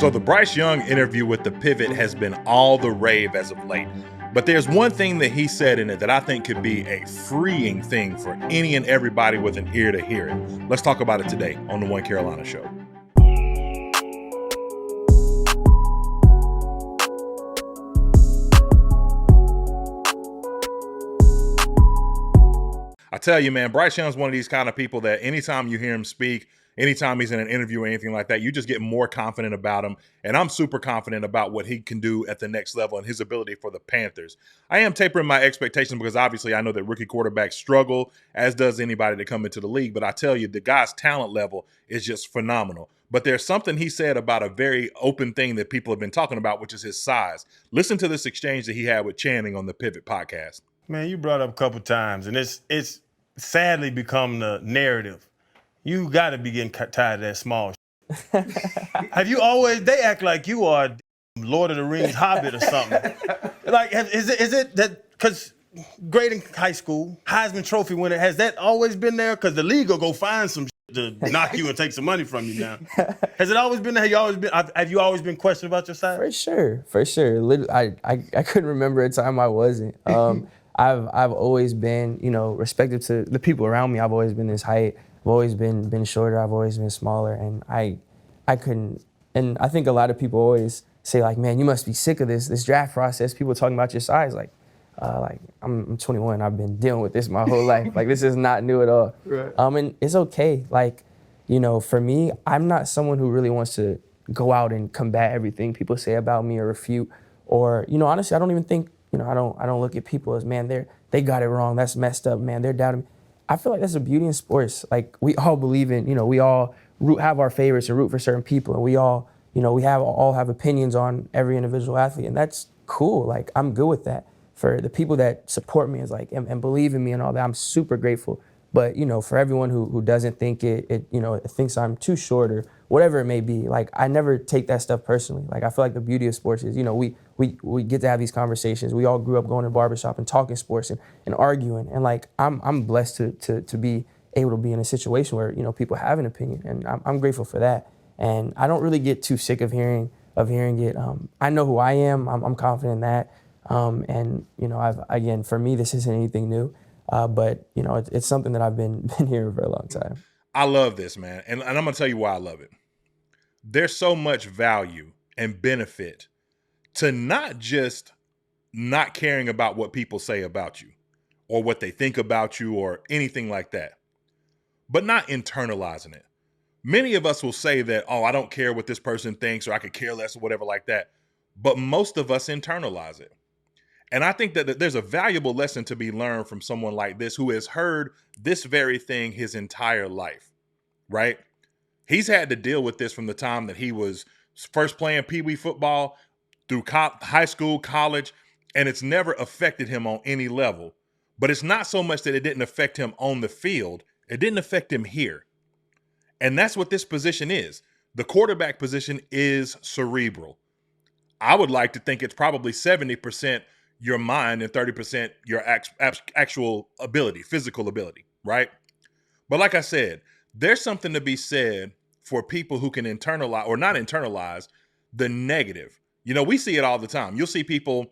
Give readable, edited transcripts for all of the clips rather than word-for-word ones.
So the Bryce Young interview with the Pivot has been all the rave as of late. But there's one thing that he said in it that I think could be a freeing thing for any and everybody with an ear to hear it. Let's talk about it today on the One Carolina Show. I tell you, man, Bryce Young's one of these kind of people that anytime you hear him speak, anytime he's in an interview or anything like that, you just get more confident about him. And I'm super confident about what he can do at the next level and his ability for the Panthers. I am tapering my expectations because obviously I know that rookie quarterbacks struggle, as does anybody that come into the league. But I tell you, the guy's talent level is just phenomenal. But there's something he said about a very open thing that people have been talking about, which is his size. Listen to this exchange that he had with Channing on the Pivot podcast. Man, you brought up a couple times, and it's sadly become the narrative. You got to be getting tired of that small shit. Have you always, they act like you are a Lord of the Rings hobbit or something. Like, is it that, because great in high school, Heisman Trophy winner, has that always been there? Because the league will go find some shit to knock you and take some money from you now. Has it always been there? Have you always been questioned about your size? For sure. Literally, I couldn't remember a time I wasn't. I've always been, respective to the people around me. I've always been this height. I've always been shorter. I've always been smaller, and I couldn't. And I think a lot of people always say like, "Man, you must be sick of this draft process." People talking about your size, like I'm 21. I've been dealing with this my whole life. Like this is not new at all. Right. And it's okay. Like, for me, I'm not someone who really wants to go out and combat everything people say about me or refute. Or honestly, I don't even think. I don't look at people as, man, they got it wrong. That's messed up, man. They're doubting me. I feel like that's the beauty in sports. Like we all believe in, we all have our favorites and root for certain people, and we all, we all have opinions on every individual athlete, and that's cool. Like I'm good with that. For the people that support me as and believe in me and all that, I'm super grateful. But for everyone who doesn't think it thinks I'm too short or whatever it may be, like I never take that stuff personally. Like I feel like the beauty of sports is, we get to have these conversations. We all grew up going to barbershop and talking sports and arguing. And like I'm blessed to be able to be in a situation where people have an opinion, and I'm grateful for that. And I don't really get too sick of hearing it. I know who I am. I'm confident in that. And for me, this isn't anything new. But it's something that I've been hearing for a long time. I love this, man. And I'm going to tell you why I love it. There's so much value and benefit to not just not caring about what people say about you or what they think about you or anything like that, but not internalizing it. Many of us will say that, oh, I don't care what this person thinks, or I could care less or whatever like that. But most of us internalize it. And I think that there's a valuable lesson to be learned from someone like this who has heard this very thing his entire life, right? He's had to deal with this from the time that he was first playing Pee Wee football through high school, college, and it's never affected him on any level. But it's not so much that it didn't affect him on the field. It didn't affect him here. And that's what this position is. The quarterback position is cerebral. I would like to think it's probably 70% your mind and 30% your actual ability, physical ability, right? But like I said, there's something to be said for people who can internalize or not internalize the negative. We see it all the time. You'll see people,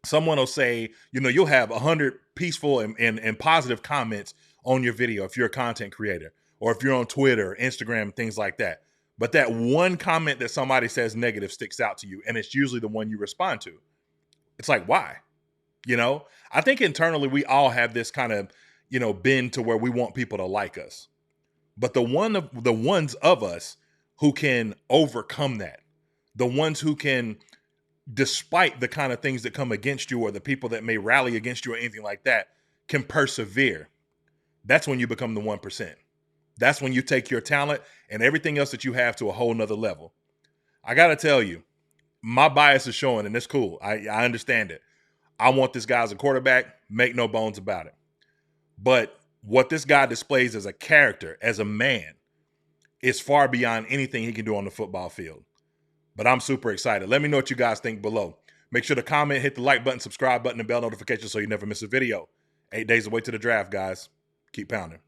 someone will say, you'll have 100 peaceful and positive comments on your video if you're a content creator or if you're on Twitter, Instagram, things like that. But that one comment that somebody says negative sticks out to you, and it's usually the one you respond to. It's like, why? I think internally we all have this kind of, bend to where we want people to like us. But the ones of us who can overcome that, the ones who can, despite the kind of things that come against you or the people that may rally against you or anything like that, can persevere. That's when you become the 1%. That's when you take your talent and everything else that you have to a whole nother level. I got to tell you, my bias is showing, and it's cool. I understand it. I want this guy as a quarterback, make no bones about it. But what this guy displays as a character, as a man, is far beyond anything he can do on the football field. But I'm super excited. Let me know what you guys think below. Make sure to comment, hit the like button, subscribe button, and bell notifications so you never miss a video. 8 days away to the draft, guys. Keep pounding.